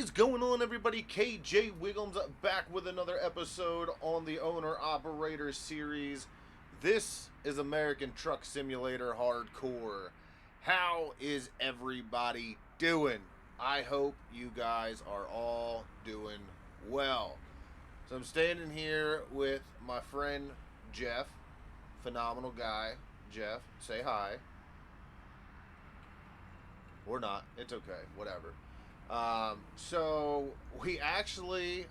Is going on, everybody? KJ Wiggums back with another episode on the Owner Operator series. This is American Truck Simulator Hardcore. How is everybody doing? I hope you guys are all doing well. So I'm standing here with my friend Jeff, phenomenal guy. Jeff, say hi. Or not, it's okay, whatever. So we actually,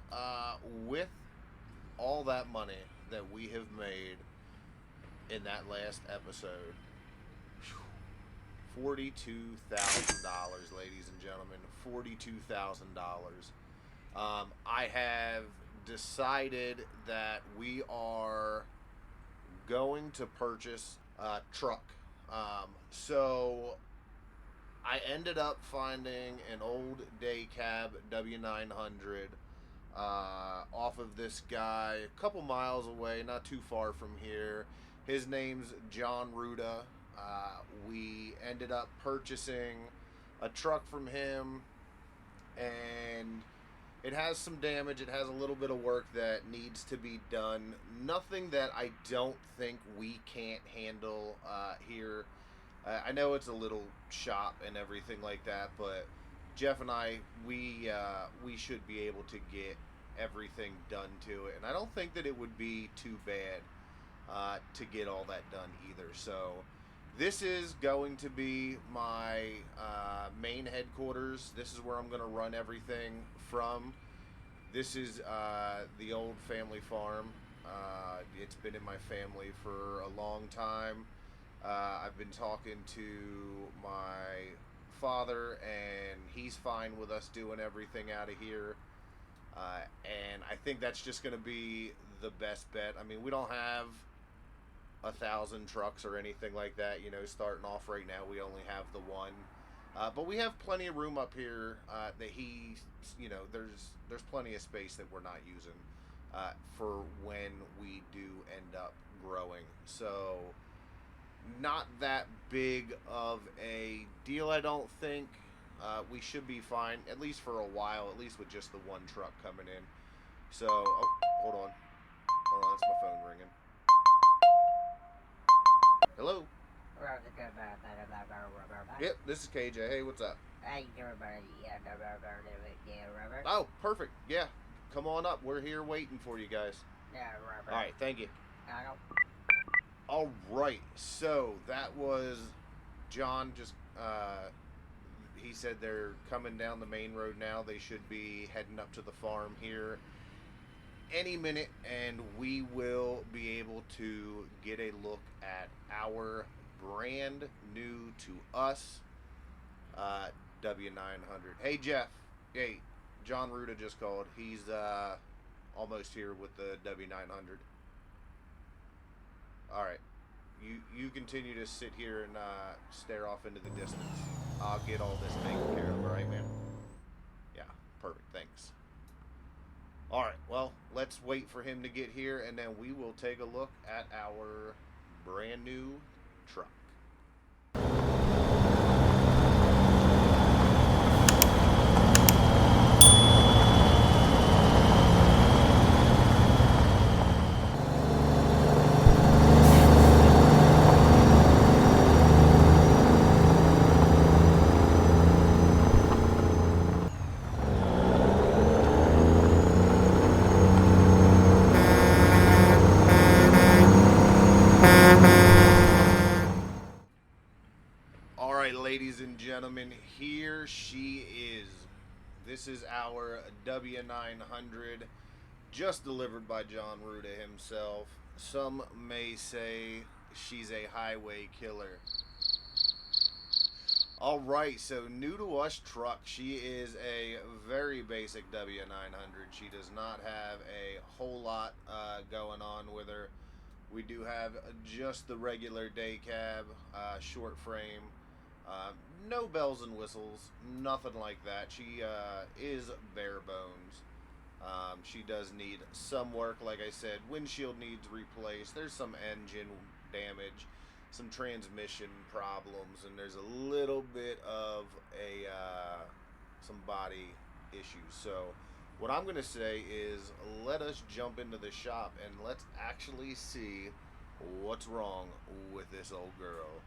with all that money that we have made in that last episode, $42,000, ladies and gentlemen, $42,000. I have decided that we are going to purchase a truck. So I ended up finding an old day cab W900 off of this guy a couple miles away, not too far from here. His name's John Ruda. We ended up purchasing a truck from him, and it has some damage. It has a little bit of work that needs to be done. Nothing that I don't think we can't handle here. I know it's a little shop and everything like that, but Jeff and I, we should be able to get everything done to it, and I don't think that it would be too bad to get all that done either. So this is going to be my main headquarters. This is where I'm going to run everything from. This is the old family farm. It's been in my family for a long time. I've been talking to my father, and he's fine with us doing everything out of here. And I think that's just going to be the best bet. I mean, we don't have 1,000 trucks or anything like that, you know, starting off right now. We only have the one. But we have plenty of room up here that there's plenty of space that we're not using for when we do end up growing. So not that big of a deal, I don't think. We should be fine, at least for a while, at least with just the one truck coming in. So, hold on, that's my phone ringing. Hello? Yep, this is KJ. Hey, what's up? Oh, perfect. Yeah, come on up. We're here waiting for you guys. All right, thank you. All right, so that was John. Just he said they're coming down the main road now. They should be heading up to the farm here any minute, and we will be able to get a look at our brand new to us W900. Hey, Jeff. Hey, John Ruda just called. He's almost here with the W900. All right, you continue to sit here and stare off into the distance. I'll get all this taken care of. All right, man? Yeah, perfect. Thanks. All right, well, let's wait for him to get here, and then we will take a look at our brand new truck. Ladies and gentlemen, here she is. This is our W900, just delivered by John Ruda himself. Some may say she's a highway killer. All right, so new to us truck. She is a very basic W900. She does not have a whole lot going on with her. We do have just the regular day cab, short frame. No bells and whistles, nothing like that. She is bare bones. She does need some work, like I said. Windshield needs replaced. There's some engine damage, some transmission problems, and there's a little bit of some body issues. So what I'm going to say is let us jump into the shop and let's actually see what's wrong with this old girl.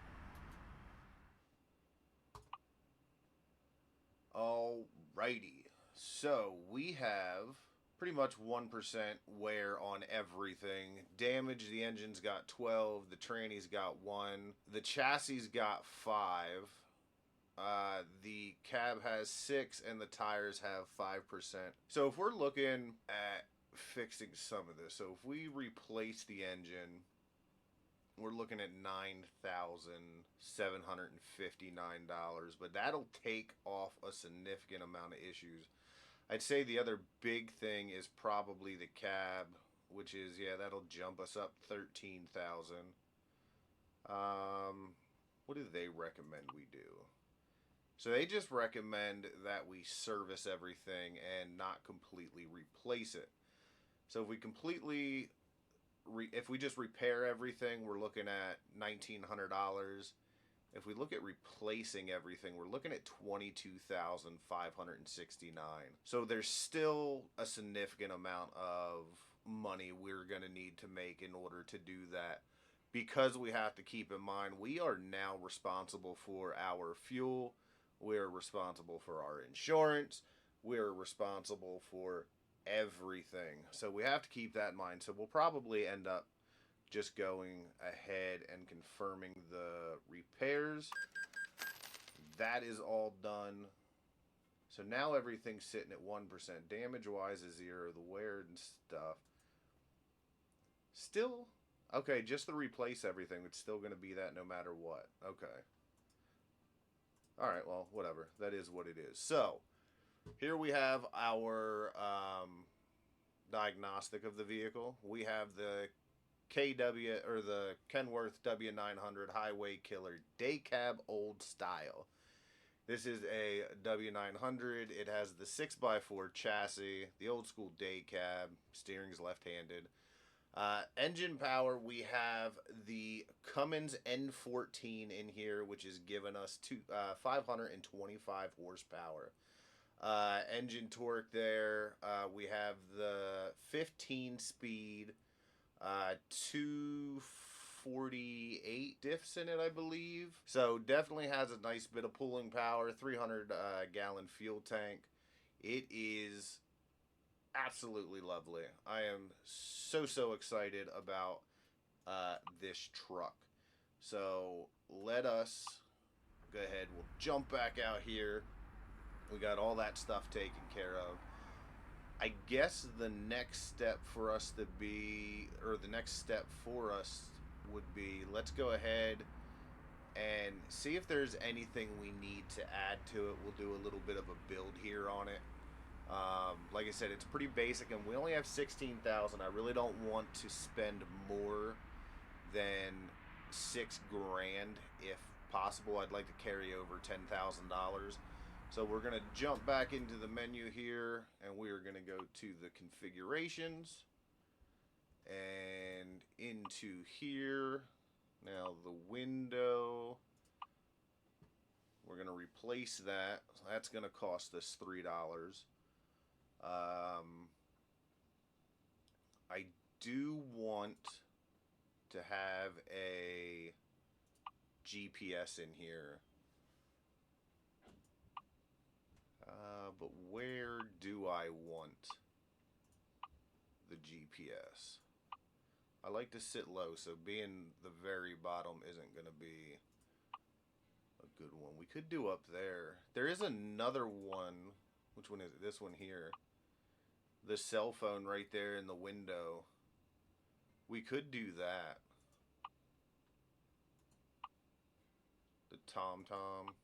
Alrighty. So we have pretty much 1% wear on everything. Damage, the engine's got 12, the tranny's got 1, the chassis got 5, the cab has 6, and the tires have 5%. So if we're looking at fixing some of this, so if we replace the engine, we're looking at $9,759, but that'll take off a significant amount of issues. I'd say the other big thing is probably the cab, which is, yeah, that'll jump us up 13,000. What do they recommend we do? So they just recommend that we service everything and not completely replace it. So if we completely if we just repair everything, we're looking at $1,900. If we look at replacing everything, we're looking at $22,569. So there's still a significant amount of money we're going to need to make in order to do that, because we have to keep in mind we are now responsible for our fuel, we're responsible for our insurance, we're responsible for everything. So we have to keep that in mind. So we'll probably end up just going ahead and confirming the repairs. That is all done. So now everything's sitting at 1%. Damage wise is 0. The wear and stuff still okay. Just to replace everything, it's still going to be that no matter what. Okay. All right. Well, whatever. That is what it is. So here we have our diagnostic of the vehicle. We have the KW or the Kenworth W900 Highway Killer Day Cab Old Style. This is a W900. It has the 6x4 chassis, the old school day cab, steering's left-handed. Engine power, we have the Cummins N14 in here, which is giving us 525 horsepower. Engine torque there, we have the 15 speed, 248 diffs in it, I believe. So definitely has a nice bit of pulling power, 300 gallon fuel tank. It is absolutely lovely. I am so excited about this truck. So let us go ahead. We'll jump back out here. We got all that stuff taken care of. I guess the next step for us to be, or the next step for us would be, let's go ahead and see if there's anything we need to add to it. We'll do a little bit of a build here on it. Like I said, it's pretty basic, and we only have 16,000. I really don't want to spend more than $6,000 if possible. I'd like to carry over $10,000. So we're going to jump back into the menu here, and we are going to go to the configurations and into here. Now the window, we're going to replace that. So that's going to cost us $3. I do want to have a GPS in here. But where do I want the GPS? I like to sit low, so being the very bottom isn't going to be a good one. We could do up there. There is another one. Which one is it? This one here. The cell phone right there in the window. We could do that. The TomTom.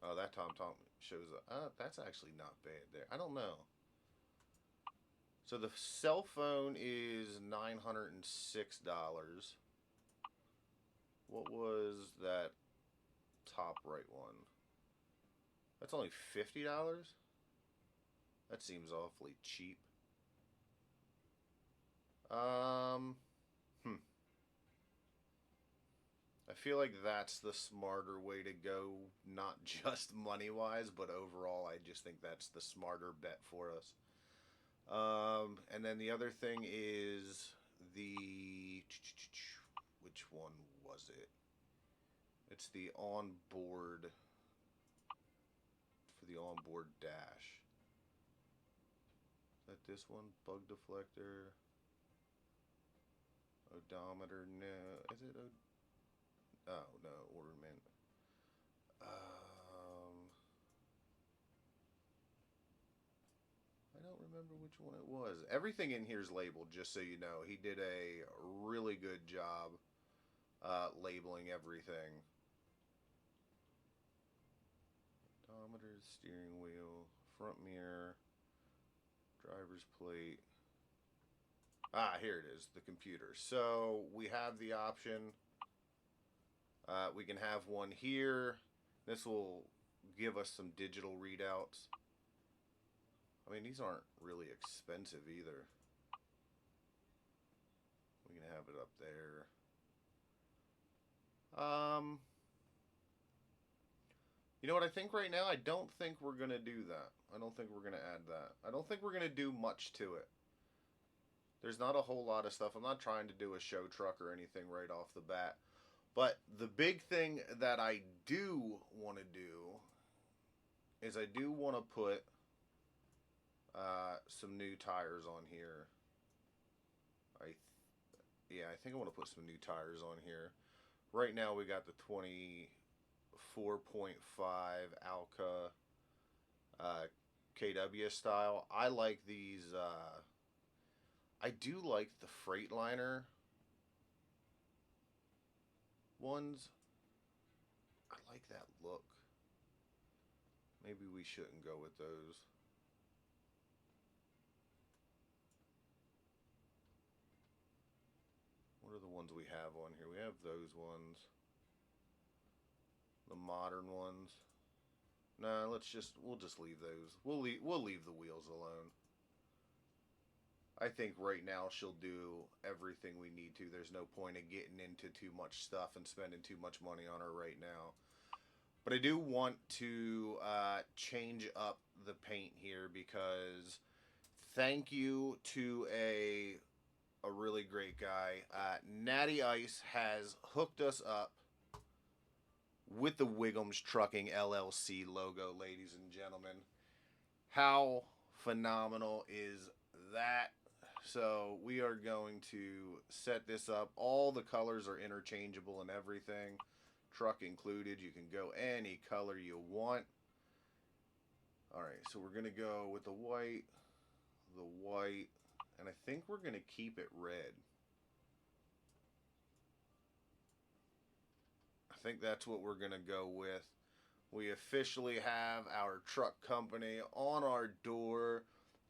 Oh, that TomTom shows up. That's actually not bad there. I don't know. So the cell phone is $906. What was that top right one? That's only $50? That seems awfully cheap. I feel like that's the smarter way to go, not just money wise, but overall, I just think that's the smarter bet for us. And then the other thing is the. Which one was it? It's the onboard. For the onboard dash. Is that this one? Bug deflector. Odometer. No. Is it? Oh, no. Ornament. I don't remember which one it was. Everything in here is labeled, just so you know. He did a really good job labeling everything. Odometer, steering wheel, front mirror, driver's plate. Ah, here it is, the computer. So we have the option. We can have one here. This will give us some digital readouts. I mean, these aren't really expensive either. We can have it up there. You know what I think right now? I don't think we're going to do that. I don't think we're going to add that. I don't think we're going to do much to it. There's not a whole lot of stuff. I'm not trying to do a show truck or anything right off the bat. But the big thing that I do want to do is I do want to put some new tires on here. I think I want to put some new tires on here. Right now we got the 24.5 Alka KW style. I like these. I do like the Freightliner ones. I like that look. Maybe we shouldn't go with those. What are the ones we have on here? We have those ones. The modern ones. Nah, we'll just leave those. We'll leave the wheels alone. I think right now she'll do everything we need to. There's no point in getting into too much stuff and spending too much money on her right now. But I do want to change up the paint here because thank you to a really great guy. Natty Ice has hooked us up with the Wiggums Trucking LLC logo, ladies and gentlemen. How phenomenal is that? So we are going to set this up. All the colors are interchangeable and everything. Truck included. You can go any color you want. Alright, so we're going to go with the white, and I think we're going to keep it red. I think that's what we're going to go with. We officially have our truck company on our door.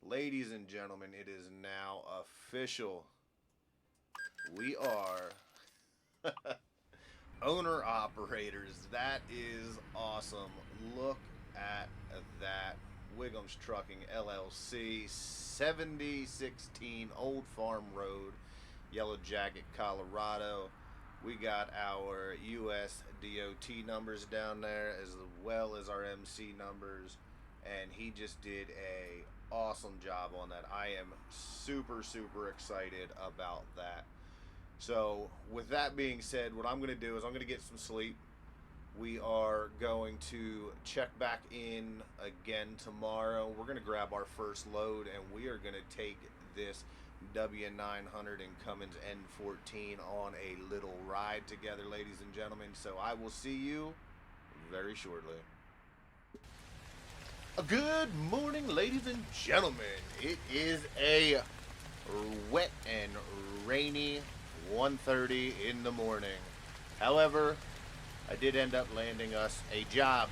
Ladies and gentlemen, it is now official. We are owner-operators. That is awesome. Look at that. Wiggums Trucking LLC, 7016 Old Farm Road, Yellow Jacket, Colorado. We got our US DOT numbers down there as well as our MC numbers, and he just did a awesome job on that. I am super excited about that. So with that being said, what I'm going to do is I'm going to get some sleep. We are going to check back in again tomorrow. We're going to grab our first load and we are going to take this W900 and Cummins N14 on a little ride together, ladies and gentlemen. So I will see you very shortly. Good morning, ladies and gentlemen. It is a wet and rainy 1:30 in the morning. However, I did end up landing us a job.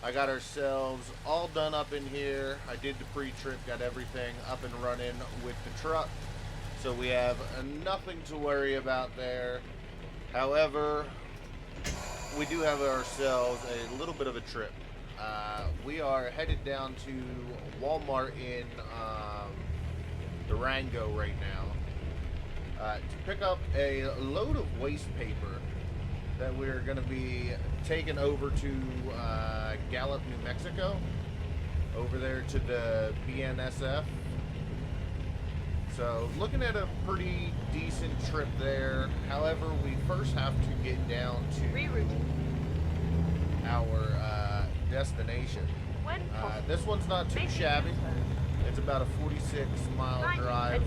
I got ourselves all done up in here. I did the pre-trip, got everything up and running with the truck. So we have nothing to worry about there. However, we do have ourselves a little bit of a trip. We are headed down to Wal-Mart in Durango right now to pick up a load of waste paper that we're going to be taking over to Gallup, New Mexico, over there to the BNSF. So looking at a pretty decent trip there. However, we first have to get down to our destination. This one's not too shabby. It's about a 46-mile drive.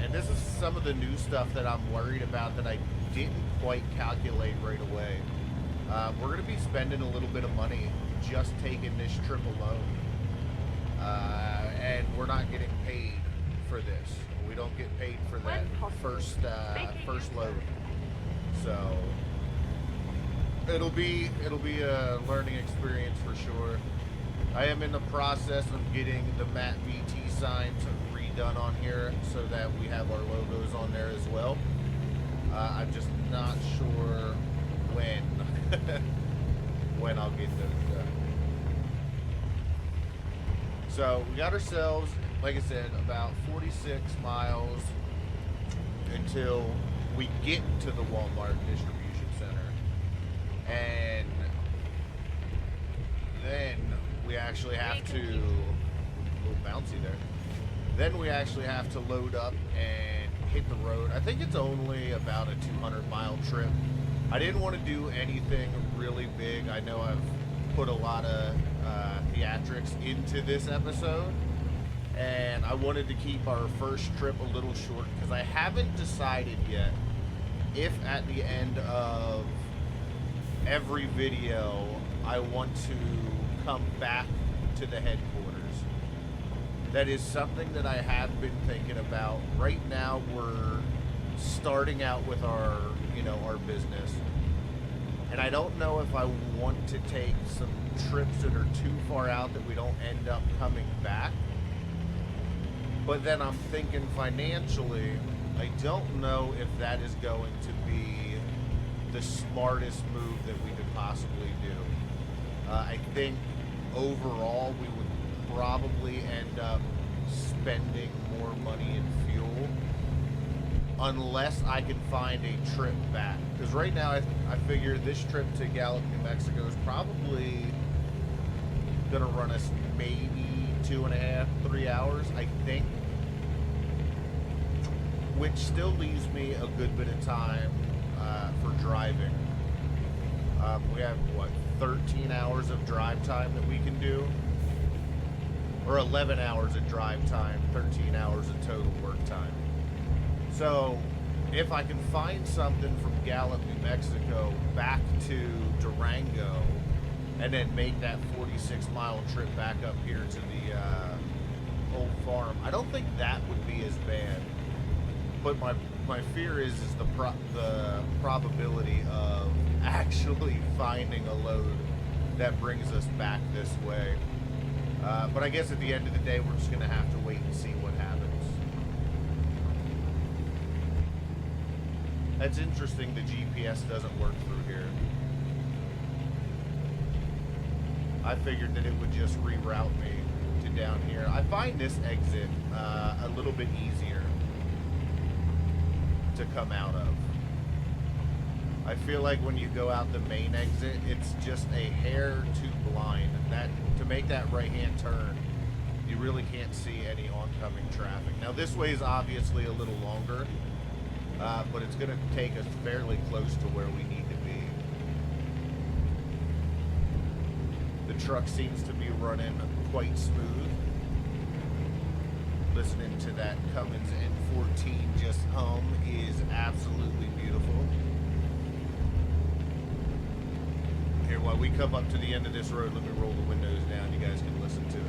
And this is some of the new stuff that I'm worried about that I didn't quite calculate right away. We're going to be spending a little bit of money just taking this trip alone. And we're not getting paid for this. We don't get paid for that first load. So it'll be a learning experience for sure. I am in the process of getting the matte VT signs redone on here so that we have our logos on there as well. I'm just not sure when I'll get those done. So we got ourselves, like I said, about 46 miles until we get to the Wal-Mart distribution center. And then we actually have to, a little bouncy there. Then we actually have to load up and hit the road. I think it's only about a 200-mile trip. I didn't want to do anything really big. I know I've put a lot of theatrics into this episode, and I wanted to keep our first trip a little short because I haven't decided yet if at the end of every video I want to come back to the headquarters. That is something that I have been thinking about. Right now we're starting out with our business, and I don't know if I want to take some trips that are too far out that we don't end up coming back. But then I'm thinking financially, I don't know if that is going to be the smartest move that we could possibly do. I think overall we would probably end up spending more money in fuel unless I can find a trip back. Because right now I figure this trip to Gallup, New Mexico is probably going to run us maybe 2.5, 3 hours, I think. Which still leaves me a good bit of time for driving. We have, 13 hours of drive time that we can do? Or 11 hours of drive time, 13 hours of total work time. So, if I can find something from Gallup, New Mexico back to Durango, and then make that 46-mile trip back up here to the old farm, I don't think that would be as bad. But my fear is the probability of actually finding a load that brings us back this way. But I guess at the end of the day, we're just going to have to wait and see what happens. That's interesting, the GPS doesn't work through here. I figured that it would just reroute me to down here. I find this exit a little bit easier to come out of. I feel like when you go out the main exit, it's just a hair too blind. That to make that right-hand turn, you really can't see any oncoming traffic. Now this way is obviously a little longer, but it's going to take us fairly close to where we need to be. The truck seems to be running quite smooth. Listening to that Cummins N14 just hum is absolutely beautiful. Here, while we come up to the end of this road, let me roll the windows down. You guys can listen to it.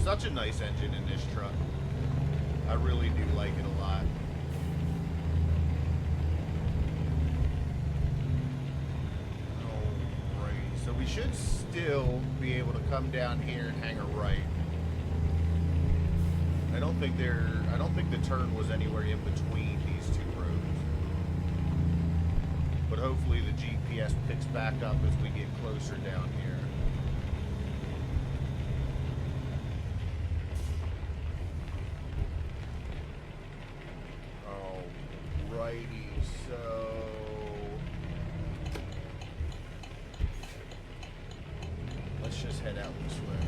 Such a nice engine in this truck. I really do like it a lot. we should still be able to come down here and hang a right. I don't think the turn was anywhere in between these two roads. But hopefully the GPS picks back up as we get closer down here. Alrighty, so let's just head out this way.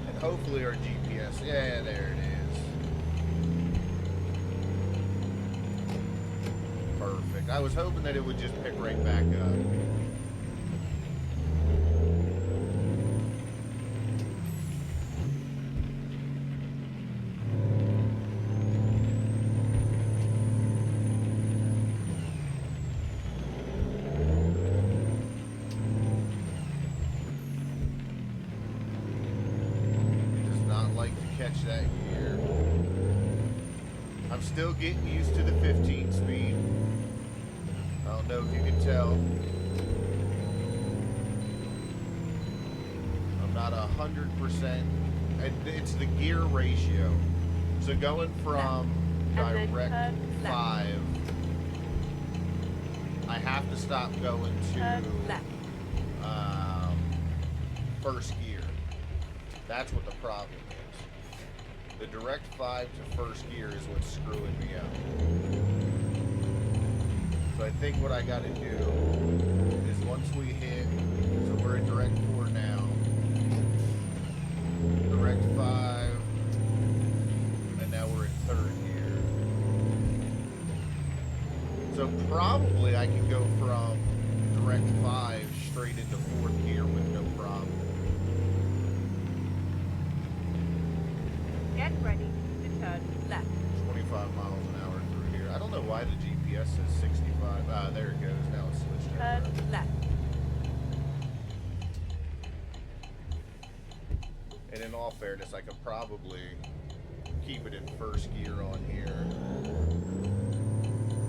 And hopefully our GPS, yeah, there it is. Perfect. I was hoping that it would just pick right back up. That gear. I'm still getting used to the 15 speed. I don't know if you can tell. I'm not 100%. It's the gear ratio. So going from direct 5, I have to stop going to first gear. That's what the problem is. The direct 5 to first gear is what's screwing me up. So I think what I got to do is once we hit, so we're in direct 4 now, direct 5, and now we're in third gear. So probably I can go from direct 5 straight into fourth gear with no problem. Get ready to turn left. 25 miles an hour through here. I don't know why the GPS says 65. Ah, there it goes. Now it's switched Turn over. left. And in all fairness, I could probably keep it in first gear on here.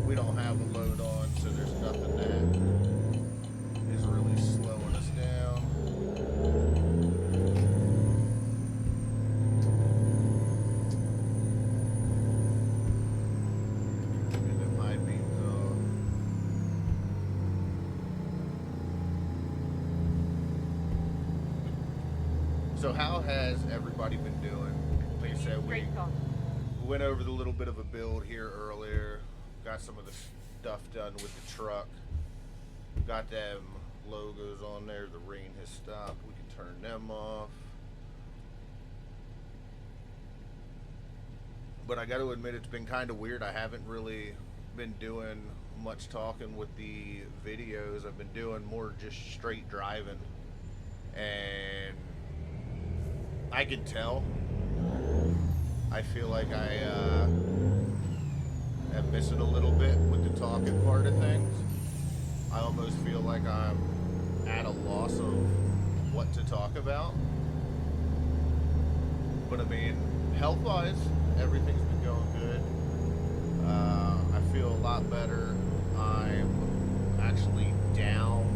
We don't have a load on, so there's nothing that is really slowing us down. So how has everybody been doing? Like I said, we went over the little bit of a build here earlier. Got some of the stuff done with the truck. Got them logos on there. The rain has stopped. We can turn them off. But I got to admit, it's been kind of weird. I haven't really been doing much talking with the videos. I've been doing more just straight driving. And I can tell. I feel like I am missing a little bit with the talking part of things. I almost feel like I'm at a loss of what to talk about. But I mean, health-wise, everything's been going good. I feel a lot better. I'm actually down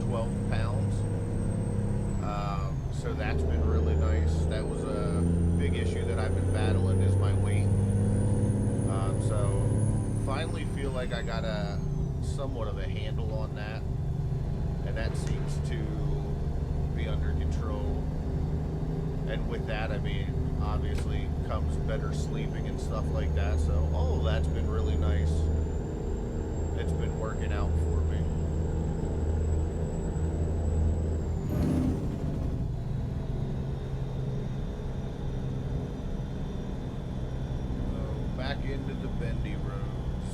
12 pounds. So that's been really nice. That was a big issue that I've been battling, is my weight. So finally feel like I got somewhat of a handle on that, and that seems to be under control. And with that, I mean, obviously comes better sleeping and stuff like that. So all of that's been really nice. It's been working out for me. Back into the bendy roads.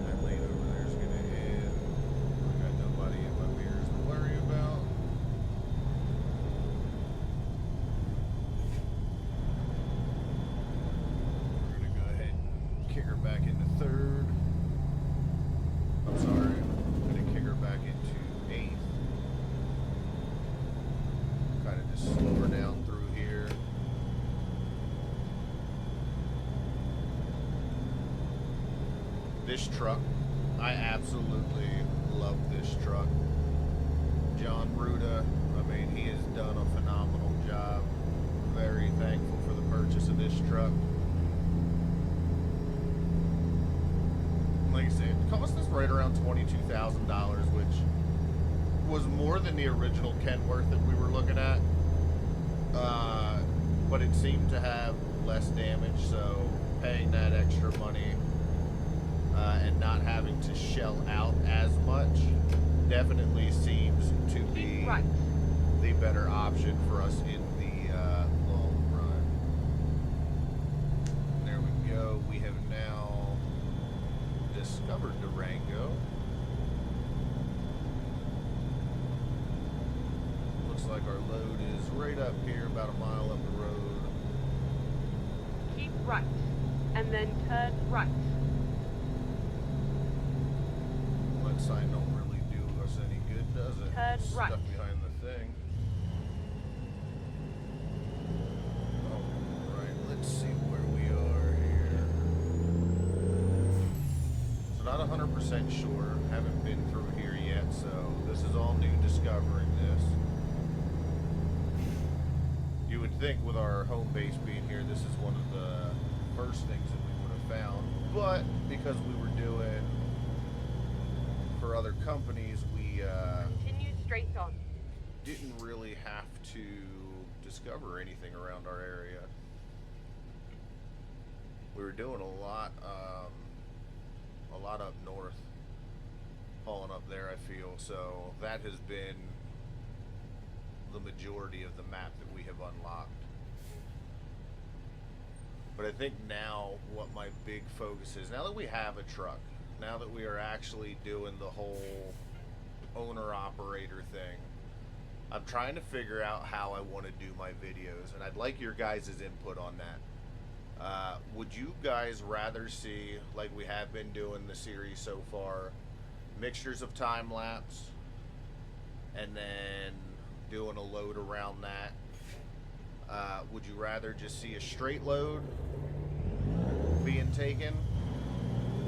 That lane over there is going to end. I got nobody in my mirrors to worry about. this truck. I absolutely love this truck. John Ruda, I mean, he has done a phenomenal job. Very thankful for the purchase of this truck. Like I said, it cost us right around $22,000, which was more than the original Kenworth that we were looking at. But it seemed to have less damage, so paying that extra money and not having to shell out as much definitely seems to be the better option for us in the long run. There we go. We have now discovered Durango. Looks like our load is right up here, about a mile up the road. Keep right, and then turn right. That sign don't really do us any good, does it? Turn right. Stuck behind the thing. Alright, let's see where we are here. So not 100% sure. Haven't been through here yet, so this is all new discovering this. You would think with our home base being here, this is one of the first things that we would have found. But because we were doing for other companies, we Continue straight on. didn't really have to discover anything around our area. We were doing a lot up north, hauling up there, I feel. So that has been the majority of the map that we have unlocked. But I think now what my big focus is, now that we have a truck, now that we are actually doing the whole owner-operator thing, I'm trying to figure out how I want to do my videos, and I'd like your guys' input on that. Would you guys rather see, like we have been doing the series so far, mixtures of time-lapse, and then doing a load around that? Would you rather just see a straight load being taken?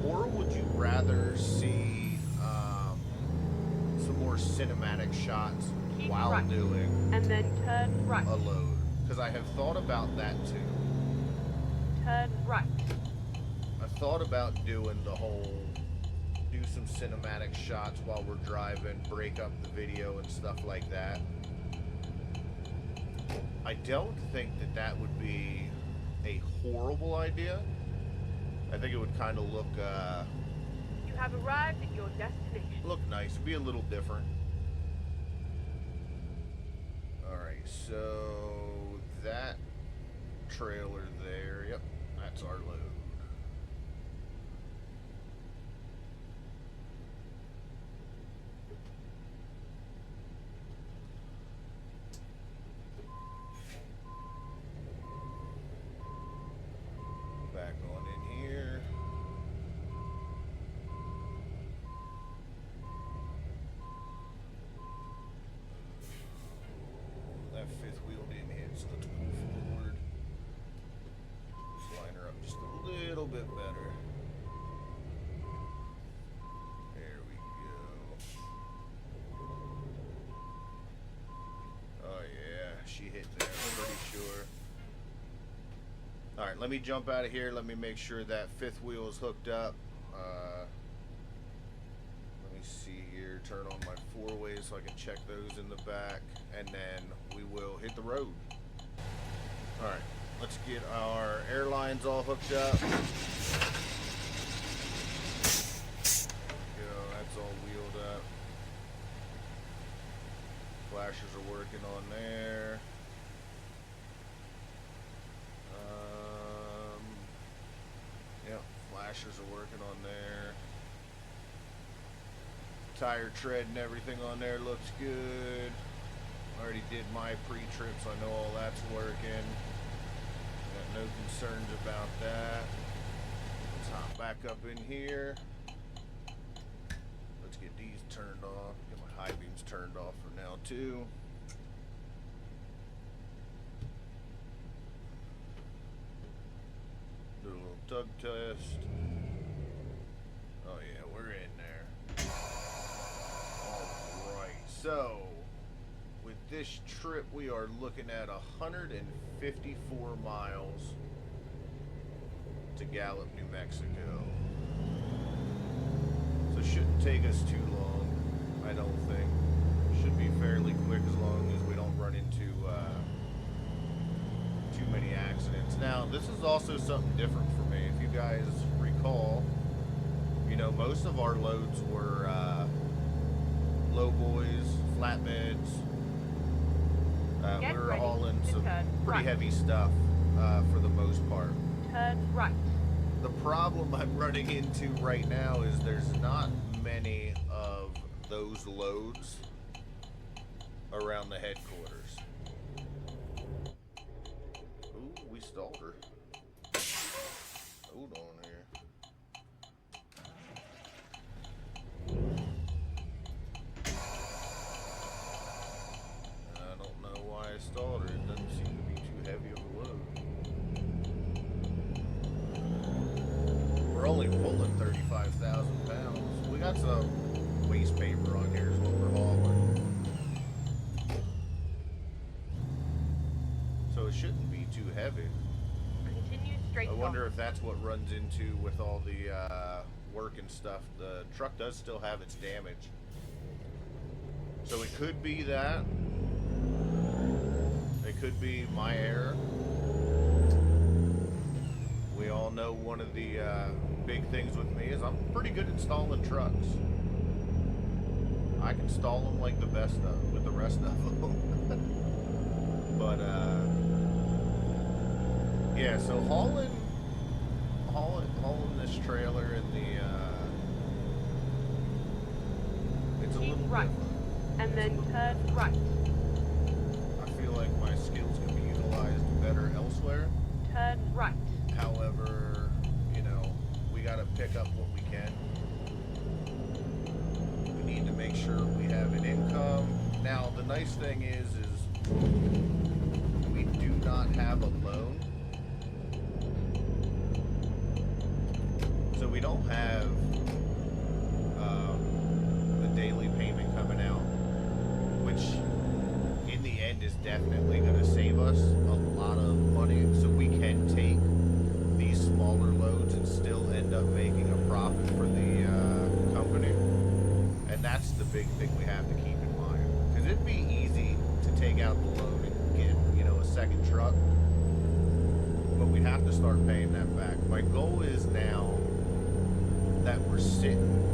Or would you rather see some more cinematic shots Keep while right, doing and then turn right. a load? Because I have thought about that too. Turn right. I've thought about doing the whole, do some cinematic shots while we're driving, break up the video and stuff like that. I don't think that that would be a horrible idea. I think it would kind of look You have arrived at your destination. look nice. It'd be a little different. Alright, so that trailer there, yep, that's our load. Back on in here. That fifth wheel didn't hit, so let's move forward. Just line her up just a little bit better. There we go. Oh yeah, she hit there, I'm pretty sure. Alright, let me jump out of here. Let me make sure that fifth wheel is hooked up. Let me see here. Turn on my four-ways so I can check those in the back. And then we will hit the road. Alright, let's get our airlines all hooked up. There we go, that's all wheeled up. Flashers are working on there. Yep, flashers are working on there. Tire tread and everything on there looks good. Already did my pre-trip, so I know all that's working. Got no concerns about that. Let's hop back up in here. Let's get these turned off. Get my high beams turned off for now too. Do a little tug test. Oh yeah, we're in there. Alright, so with this trip we are looking at 154 miles to Gallup, New Mexico. So it shouldn't take us too long, I don't think. Should be fairly quick as long as we don't run into too many accidents. Now, this is also something different for me. If you guys recall, you know, most of our loads were low boys, flatbeds. We were hauling some pretty heavy stuff for the most part. Turn right. The problem I'm running into right now is there's not many of those loads around the headquarters. Ooh, we stalled her. Hold on here. I don't know why I stalled her. It doesn't seem to be too heavy of a load. We're only pulling 35,000 pounds. We got some waste paper on here is what we're hauling. So it shouldn't be too heavy. Continue straight. I wonder if that's what runs into with all the work and stuff. The truck does still have its damage. So it could be that. It could be my error. We all know one of the big things with me is I'm pretty good at stalling trucks. I can stall them like the best of with the rest of them. But yeah, so hauling this trailer in the it's a Keep little right, different. and then turn right. I feel like my skills can be utilized better elsewhere. Turn right. However, you know, we got to pick up what we can. We need to make sure we have an income. Now, the nice thing is we do not have a loan. So we don't have the daily payment coming out, which in the end is definitely going to save us a lot of money. So we can take these smaller loads and still end up making a profit for the company. And that's the big thing we have to keep in mind. Because it'd be easy to take out the load and get, you know, a second truck. But we have to start paying that back. My goal is now that we're sitting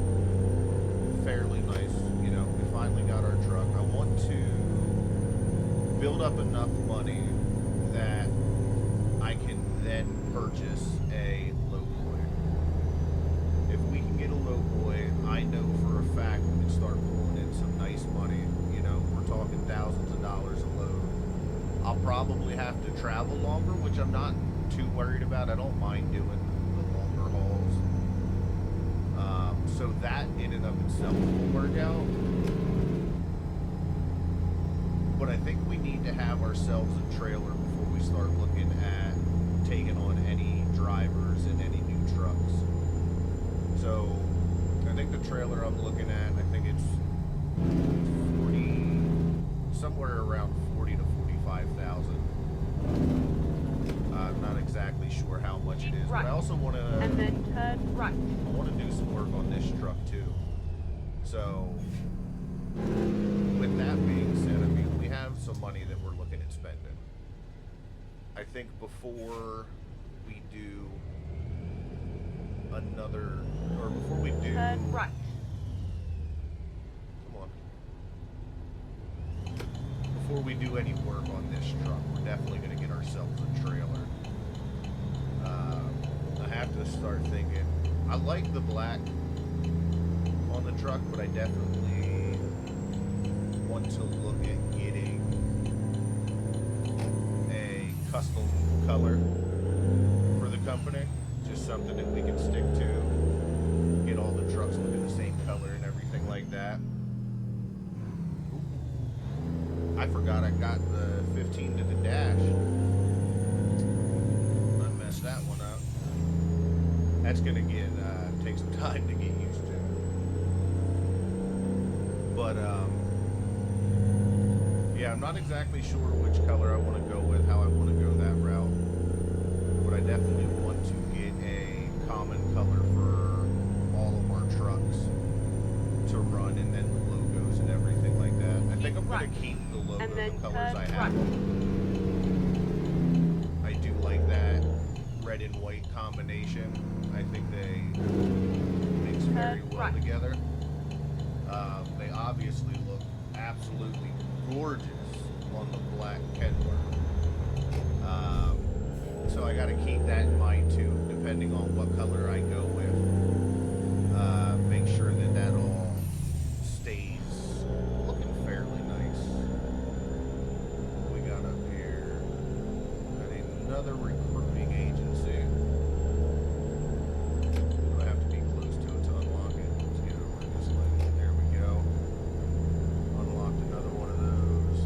fairly nice, you know, we finally got our truck. I want to build up enough money that I can then purchase a low boy. If we can get a low boy, I know for a fact we can start pulling in some nice money. You know, we're talking thousands of dollars a load. I'll probably have to travel longer, which I'm not too worried about. I don't mind doing the longer hauls. So that in and of itself will work out. But I think we need to have ourselves a trailer before we start looking at taking on any drivers and any new trucks. So I think the trailer I'm looking at, I think it's 40, somewhere around 40 to 45,000. I'm not exactly sure how much it is, but I also want to, and then turn right. I want to do some work on this truck too. So with that being said, I mean, we have some money that we're looking at spending. I think before we do another, or before we do... Turn right. Come on. Before we do any work on this truck, we're definitely going to get ourselves a trailer. I have to start thinking, I like the black on the truck, but I definitely want to look at getting a custom color for the company. Just something that we can stick to. Get all the trucks looking the same color and everything like that. Ooh. I forgot I got the 15 to the dash. I messed that one up. That's going to get take some time to get used to. But, yeah, I'm not exactly sure which color I want to go with, how I want to go that route. But I definitely want to get a common color for all of our trucks to run, and then the logos and everything like that. I think I'm going to keep the logo, the colors I have. I do like that red and white combination. I think they mix very well together. They obviously look absolutely gorgeous on the black Kenworth. So I got to keep that in mind too, depending on what color I go with. Make sure that that all stays looking fairly nice. We got up here, got another recruiting agency. Do I have to be close to it to unlock it? Let's get over this way. There we go. Unlocked another one of those.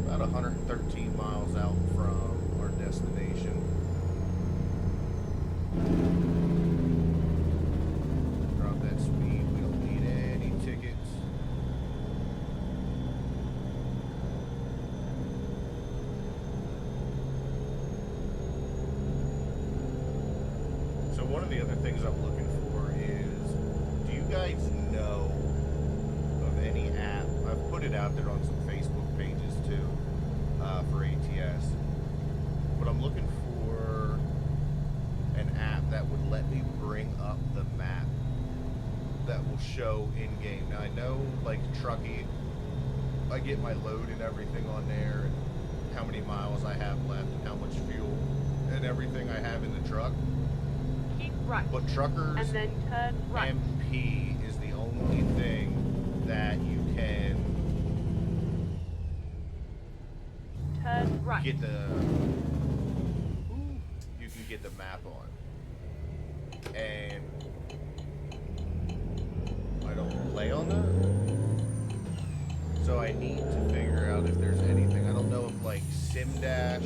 About 113 miles out from our destination. Drop that speed. We don't need any tickets. So one of the other things I'm looking for is, do you guys know of any app? I've put it out there on some Facebook pages too, for ATS. But I'm looking for an app that would let me bring up the map that will show in-game. Now I know, like Trucky, I get my load and everything on there, and how many miles I have left, and how much fuel and everything I have in the truck. Keep right. But Truckers and then turn right. MP is the only thing that you can turn right. get the get the map on, and I don't play on that, so I need to figure out if there's anything. I don't know if like SimDash,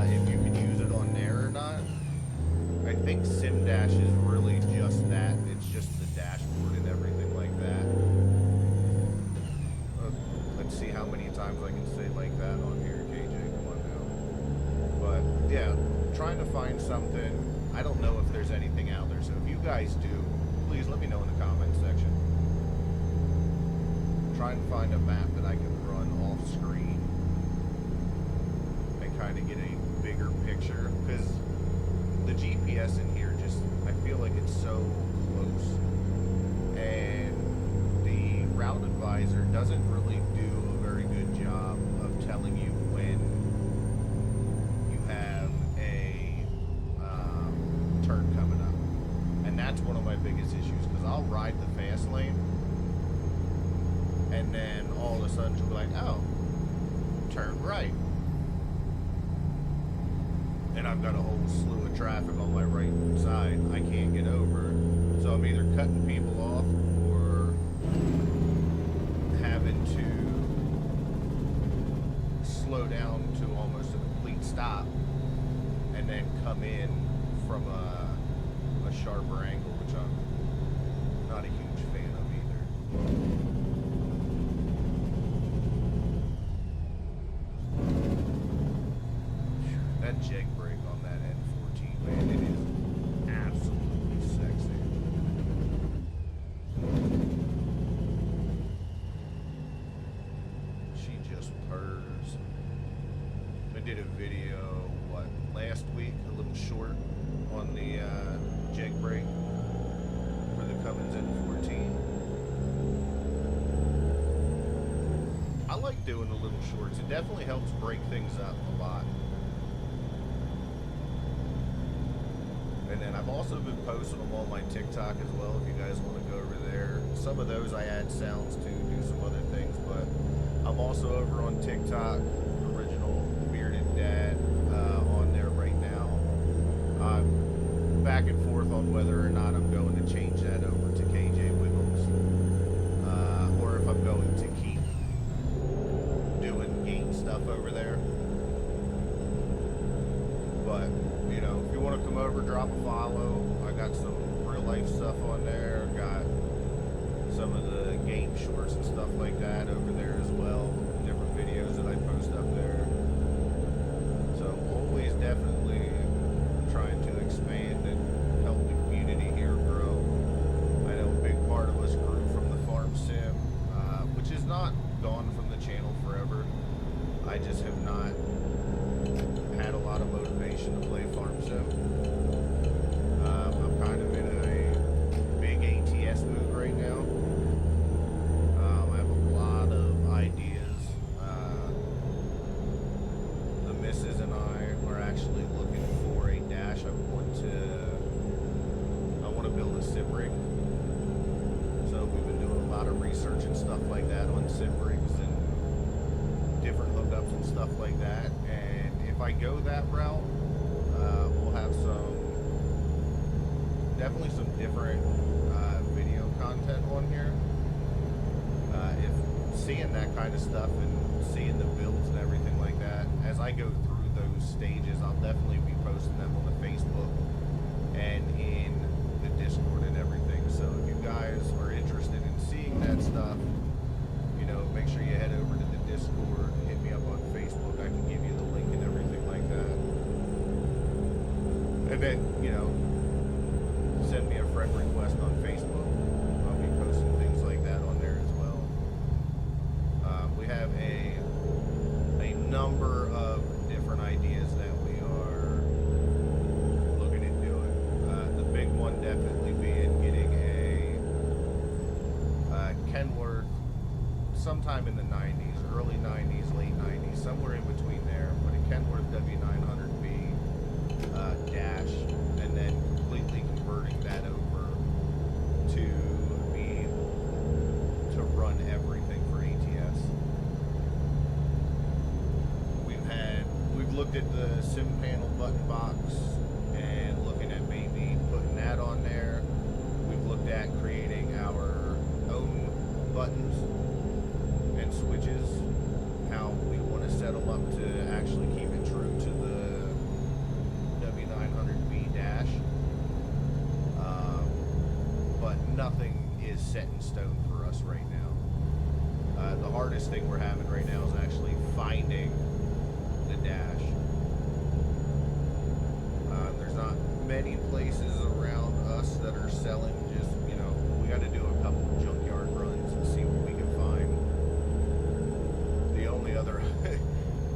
if you can use it on there or not. I think SimDash is really just that. It's just the dashboard and everything like that. Let's see how many times I can say like that on here, KJ. Come on now. But yeah, trying to find something. I don't know if there's anything out there. So if you guys do, please let me know in the comment section. Trying to find a map that I can run off screen and kind of get a bigger picture, because the GPS in here just, I feel like it's so close, and the route advisor doesn't really do a very good job of telling you when you have a turn coming up. And that's one of my biggest issues, because I'll ride the fast lane and then all of a sudden she'll be like, oh, turn right. And I've got a whole slew of traffic on my right side I can't get over. So I'm either cutting people off or having to slow down to almost a complete stop and then come in from a sharper angle, which I'm not a huge fan of either. That jig brake on that N14, man, it is absolutely sexy. She just purrs. I did a video, last week, a little short on the jig brake for the Cummins N14. I like doing the little shorts. It definitely helps break things up a lot. And then I've also been posting them on my TikTok as well, if you guys want to go over there. Some of those I add sounds to, do some other things, but I'm also over on TikTok, Original Bearded Dad, on there right now. I'm back and forth on whether or not I'm going to change that over to KJ Wiggums, or if I'm going to keep doing game stuff over there. But over, drop a follow. I got some real life stuff on there. Got some of the game shorts and stuff like that over there as well. Different videos that I post up there. So always definitely trying to expand and help the community here grow. I know a big part of us grew from the farm sim, which is not gone from the channel forever. I just have not had a lot of motivation to play farm sim. I'm kind of in a big ATS mood right now. I have a lot of ideas. The missus and I are actually looking for a dash. I want to build a sim rig. So we've been doing a lot of research and stuff like that on sim rigs and different hookups and stuff like that. And if I go that route, we'll have definitely some different video content on here. If seeing that kind of stuff and seeing the builds and everything like that, as I go through those stages, I'll definitely be posting them on the Facebook and in the Discord and everything. So if you guys are interested in seeing that stuff, you know, make sure you head over to the Discord, hit me up on Facebook. I can give you the link and everything like that. And then, you know, send me a friend request on Facebook. I'll be posting things like that on there as well. We have a number of different ideas that we are looking at doing. The big one definitely being getting a Kenworth sometime in the 90s, early 90s, late 90s, somewhere in between there, but a Kenworth W900B dash, and then completely converting that over to be able to run everything for ATS. We've looked at the sim panel button box and looking at maybe putting that on there. We've looked at creating our own buttons and switches, how we want to set them up to actually keep it true to the W900B dash. But nothing is set in stone for us right now. The hardest thing we're having right now is actually finding the dash. There's not many places around us that are selling. Just, you know, we got to do a couple junkyard runs and see what we can find. The only other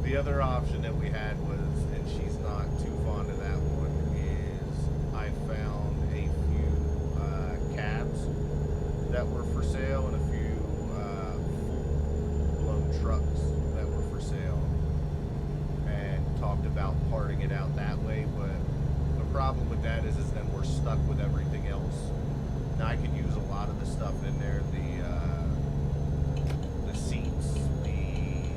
the other option that we had was, and she's not too fond of that one, is I found a few cabs that were for sale and a few full-blown trucks that were for sale, and talked about parting it out that way. But the problem with that is then we're stuck with everything else. Now I could use a lot of the stuff in there, the seats, the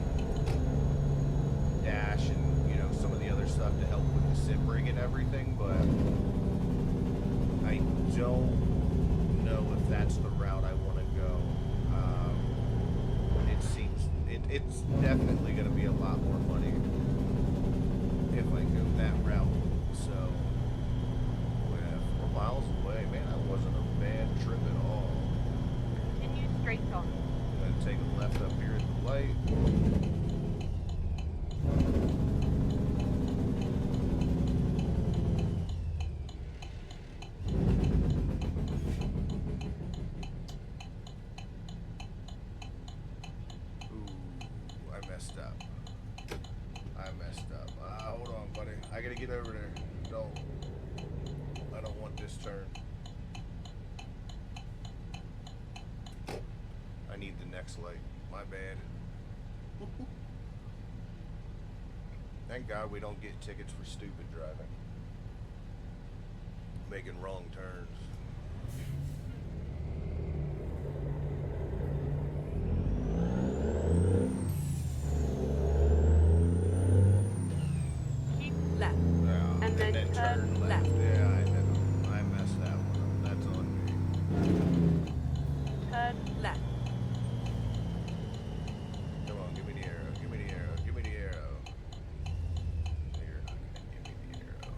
dash, and, you know, some of the other stuff to help with the sim rig and everything, but I don't know if that's the route I want to go. It seems it's definitely going to be a lot more money if I go that route. So we're 4 miles away. Man, that wasn't a bad trip at all. Continue straight on. I'm gonna take a left up here at the light. Ooh, I messed up. Hold on, buddy. I gotta get over there. I don't want this turn. I need the next light. My bad. Thank God we don't get tickets for stupid driving. Making wrong turns. Keep left. Yeah, And then turn left. Yeah, I messed that one up. That's on me. Turn left. Come on, give me the arrow. Give me the arrow. Give me the arrow. You're not gonna give me the arrow.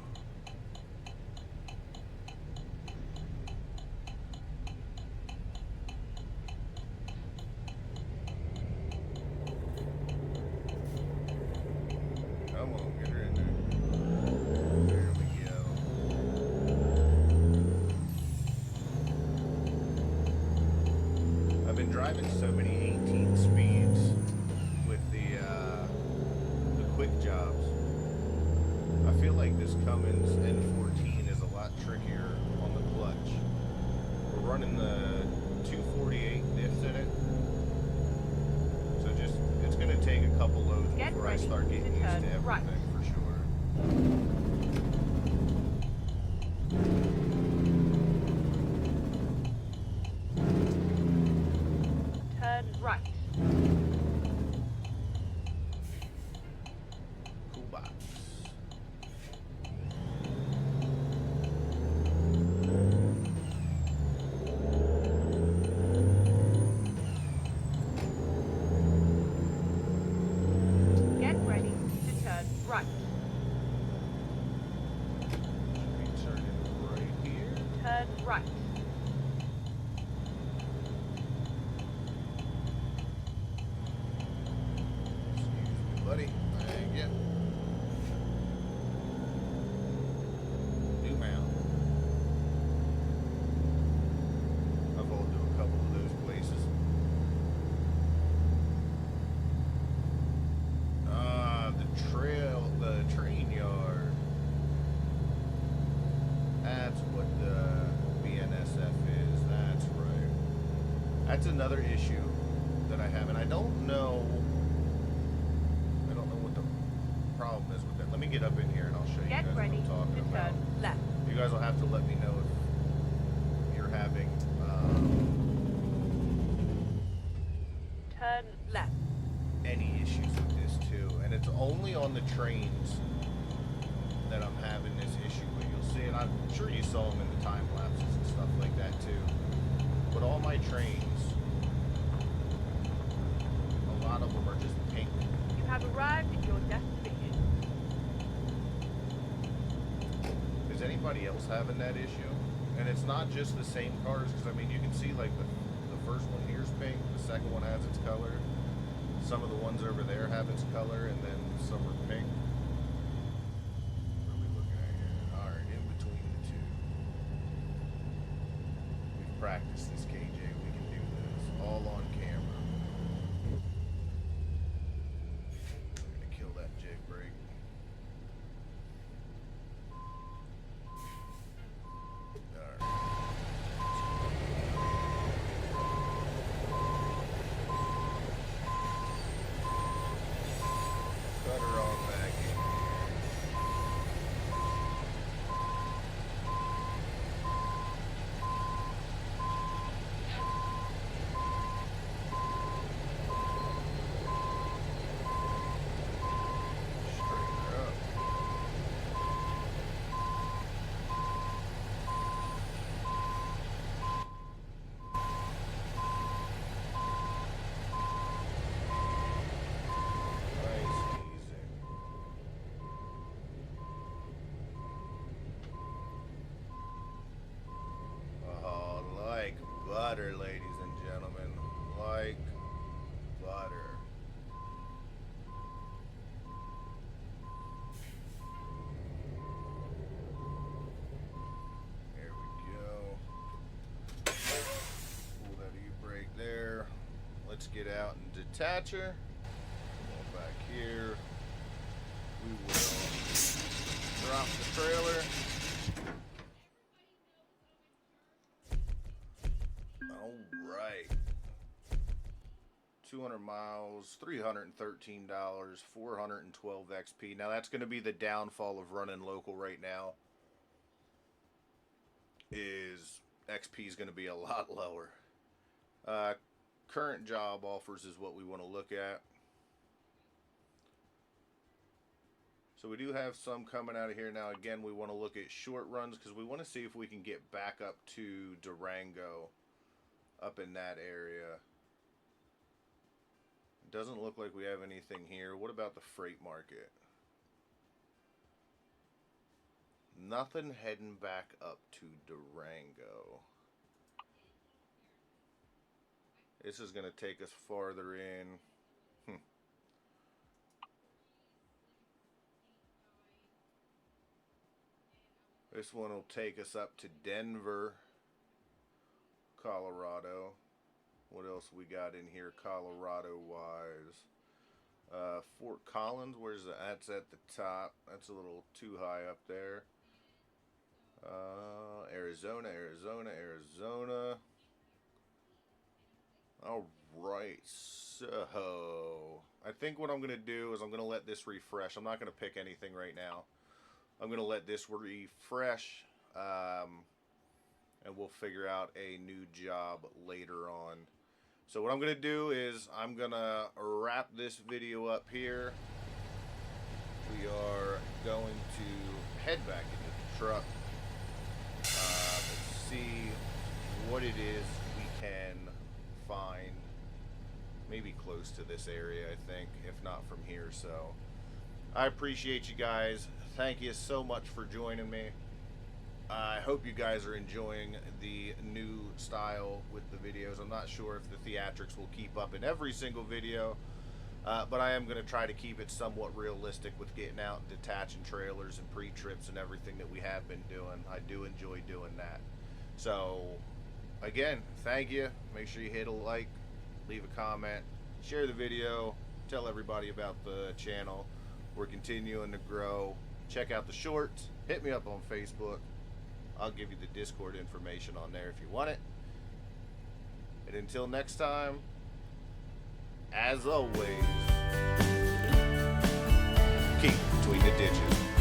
driving so many 18 speeds with the quick jobs. I feel like this Cummins N14 is a lot trickier on the clutch. We're running the 248 diffs in it, so just it's going to take a couple loads before I start getting used to everything for sure. Turn right. Cool box. Get ready to turn right. Turn it right here. Turn right. Excuse me, buddy. Thank you. New mount. I've hauled to a couple of those places. The train yard. That's what the BNSF is. That's right. That's another issue that I have, and I don't know what the problem is with that. Let me get up in here and I'll show you guys what I'm talking about. Turn left. You guys will have to let me know if you're having Turn left. any issues with this too, and it's only on the trains that I'm having this issue. But you'll see it. I'm sure you saw them in the time lapses and stuff like that too. But all my trains, a lot of them are just pink. You have arrived at your destination. Is anybody else having that issue? And it's not just the same cars, because I mean you can see like the first one here's pink, the second one has its color. Some of the ones over there have its color, and then some are pink. What are we looking at here? Alright, in between the two. We've practiced this, KJ. We can do this. All on camera. I'm gonna kill that jig brake. Alright. Cut her on back in. Straighten her up. Nice, easy. Oh, like butter, ladies and gentlemen. Like butter. There we go. Pull that e-brake there. Let's get out and detach her. Come on back here. We will drop the trailer. All right. 200 miles, $313, 412 XP. Now that's going to be the downfall of running local right now. Is XP is going to be a lot lower. Current job offers is what we want to look at. So we do have some coming out of here now. Again, we want to look at short runs because we want to see if we can get back up to Durango, up in that area. It doesn't look like we have anything here. What about the freight market? Nothing heading back up to Durango. This is going to take us farther in. This one will take us up to Denver, Colorado. What else we got in here Colorado wise? Fort Collins, where's that? That's at the top. That's a little too high up there. Arizona. All right, so I think what I'm going to do is I'm going to let this refresh. I'm not going to pick anything right now. I'm going to let this refresh, and we'll figure out a new job later on. So what I'm going to do is I'm going to wrap this video up here. We are going to head back into the truck and see what it is we can find. Maybe close to this area, I think, if not from here. So I appreciate you guys. Thank you so much for joining me. I hope you guys are enjoying the new style with the videos. I'm not sure if the theatrics will keep up in every single video, but I am going to try to keep it somewhat realistic with getting out and detaching trailers and pre-trips and everything that we have been doing. I do enjoy doing that. So, again, thank you. Make sure you hit a like, leave a comment, share the video, tell everybody about the channel. We're continuing to grow. Check out the shorts. Hit me up on Facebook. I'll give you the Discord information on there if you want it. And until next time, as always, keep between the ditches.